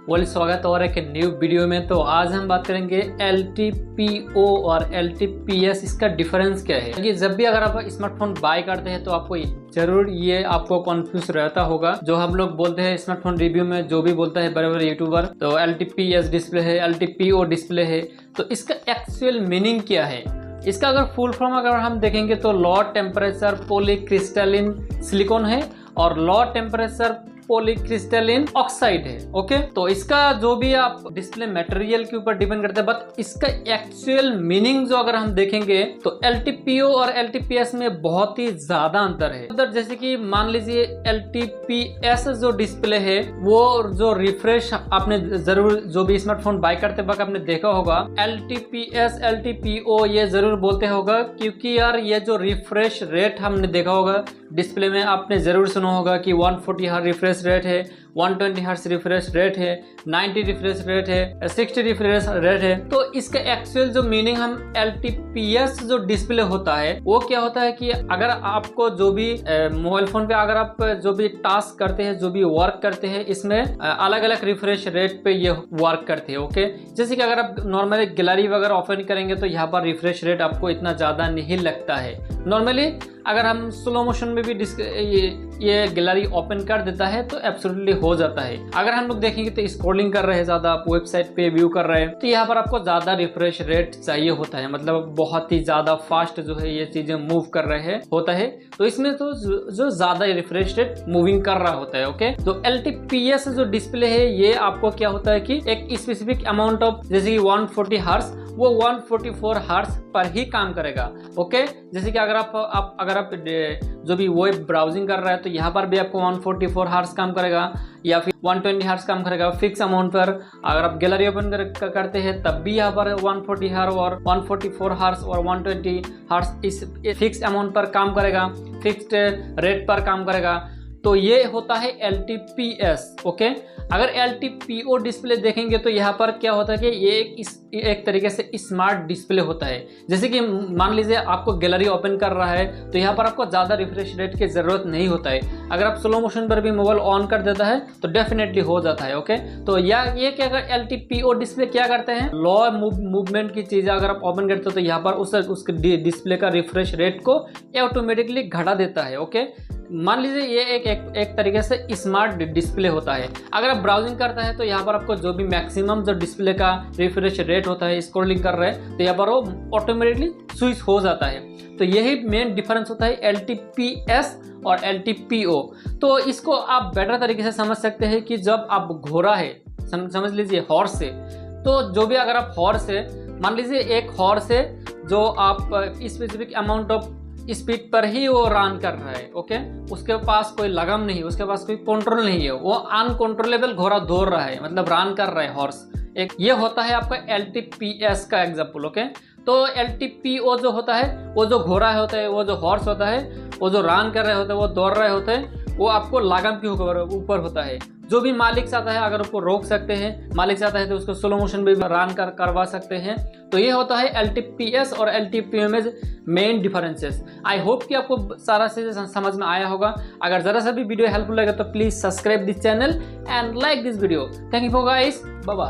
बोलिए स्वागत और एक न्यू वीडियो में। तो आज हम बात करेंगे LTPO और LTPS, इसका डिफरेंस क्या है। कि जब भी अगर आप स्मार्टफोन बाय करते हैं तो आपको जरूर ये आपको कंफ्यूज रहता होगा। जो हम लोग बोलते हैं स्मार्टफोन रिव्यू में, जो भी बोलता है बड़े बड़े यूट्यूबर, तो LTPS डिस्प्ले है, LTPO डिस्प्ले है, तो इसका एक्चुअल मीनिंग क्या है। इसका अगर फुल फॉर्म अगर हम देखेंगे तो लो टेम्परेचर पॉलीक्रिस्टलिन सिलिकॉन है और लो टेम्परेचर पॉलीक्रिस्टलिन ऑक्साइड है। ओके, तो इसका जो भी आप डिस्प्ले मटेरियल के ऊपर डिपेंड करते हैं, बट इसका एक्चुअल मीनिंग जो अगर हम देखेंगे तो LTPO और LTPS में बहुत ही ज्यादा अंतर है। उधर जैसे कि मान लीजिए LTPS जो डिस्प्ले है वो जो रिफ्रेश आपने जरूर जो भी स्मार्टफोन बाय करते वक्त आपने देखा होगा, LTPS LTPO ये जरूर बोलते होगा, क्योंकि यार ये जो रिफ्रेश रेट हमने देखा होगा डिस्प्ले में, आपने जरूर सुना होगा कि 140 हर्ट्ज रिफ्रेश रेट है, 120 हर्ट्ज रिफ्रेश रेट है, 90 रिफ्रेश रेट है, 60 रिफ्रेश रेट है। तो इसका एक्चुअल जो मीनिंग हम LTPS जो डिस्प्ले होता है वो क्या होता है कि अगर आपको जो भी मोबाइल फोन पे अगर आप जो भी टास्क करते हैं, जो भी वर्क करते हैं, इसमें अलग अलग रिफ्रेश रेट पे ये वर्क करते हैं। ओके, जैसे कि अगर आप नॉर्मली गैलरी वगैरह ओपन करेंगे तो यहाँ पर रिफ्रेश रेट आपको इतना ज्यादा नहीं लगता है। नॉर्मली अगर हम स्लो मोशन में भी ये गैलरी ओपन कर देता है तो एब्सोल्युटली हो जाता है। अगर हम लोग देखेंगे तो स्क्रॉलिंग कर रहे हैं ज्यादा, आप वेबसाइट पे व्यू कर रहे हैं, तो यहाँ पर आपको ज्यादा रिफ्रेश रेट चाहिए होता है, मतलब बहुत ही ज्यादा फास्ट जो है ये चीजें मूव कर रहे हैं होता है। तो इसमें तो जो ज्यादा रिफ्रेश रेट मूविंग कर रहा होता है। ओके, तो LTPS जो डिस्प्ले है ये आपको क्या होता है कि एक स्पेसिफिक अमाउंट ऑफ, जैसे कि 140 हर्ट्ज, वो 144 हर्ट्ज पर ही काम करेगा। ओके, जैसे कि अगर आप जो भी वेब ब्राउजिंग कर रहा है तो यहाँ पर भी आपको 144 हर्ट्ज काम करेगा या फिर 120 हर्ट्ज काम करेगा फिक्स अमाउंट पर। अगर आप गैलरी ओपन करते हैं तब भी यहाँ पर 140 हर्ट्ज और 144 हर्ट्ज और 120 हर्ट्ज इस फिक्स अमाउंट पर काम करेगा, फिक्स्ड रेट पर काम करेगा। तो ये होता है LTPS। ओके, अगर LTPO डिस्प्ले देखेंगे तो यहाँ पर क्या होता है कि ये एक तरीके से स्मार्ट डिस्प्ले होता है। जैसे कि मान लीजिए आपको गैलरी ओपन कर रहा है तो यहाँ पर आपको ज़्यादा रिफ्रेश रेट की ज़रूरत नहीं होता है। अगर आप स्लो मोशन पर भी मोबाइल ऑन कर देता है तो डेफिनेटली हो जाता है। ओके, तो ये क्या अगर LTPO डिस्प्ले क्या करते हैं, लो मूवमेंट की चीज़ें अगर आप ओपन करते हो तो यहाँ पर उसके डिस्प्ले का रिफ्रेश रेट को ऑटोमेटिकली घटा देता है। ओके, मान लीजिए ये एक तरीके से स्मार्ट डिस्प्ले होता है। अगर आप ब्राउजिंग करता है तो यहाँ पर आपको जो भी मैक्सिमम जो डिस्प्ले का रिफ्रेश रेट होता है, स्क्रॉलिंग कर रहे हैं तो यहाँ पर वो ऑटोमेटिकली स्विच हो जाता है। तो यही मेन डिफरेंस होता है LTPS और LTPO। तो इसको आप बेटर तरीके से समझ सकते हैं कि जब आप घोड़ा है, समझ लीजिए हॉर्स है, तो जो भी अगर आप हॉर्स है, मान लीजिए एक हॉर्स है जो आप स्पेसिफिक अमाउंट ऑफ स्पीड पर ही वो रन कर रहा है। ओके, उसके पास कोई लगाम नहीं, उसके पास कोई कंट्रोल नहीं है, वो अनकंट्रोलेबल घोड़ा दौड़ रहा है, मतलब रन कर रहा है हॉर्स। एक ये होता है आपका LTPS का एग्जांपल। ओके, तो LTPO जो होता है, वो जो घोड़ा होता है, वो जो हॉर्स होता है, वो जो रन कर रहे होते हैं, वो दौड़ रहे होते हैं, वो आपको लगाम के ऊपर होता है। जो भी मालिक चाहता है अगर उसको रोक सकते हैं, मालिक चाहता है तो उसको स्लो मोशन भी रन करवा सकते हैं। तो ये होता है LTPS और LTPO में मेन डिफरेंसेस। आई होप कि आपको सारा चीज़ समझ में आया होगा। अगर जरा सा भी वीडियो हेल्पफुल लगे तो please subscribe this channel and like this video. Thank you for guys, bye bye.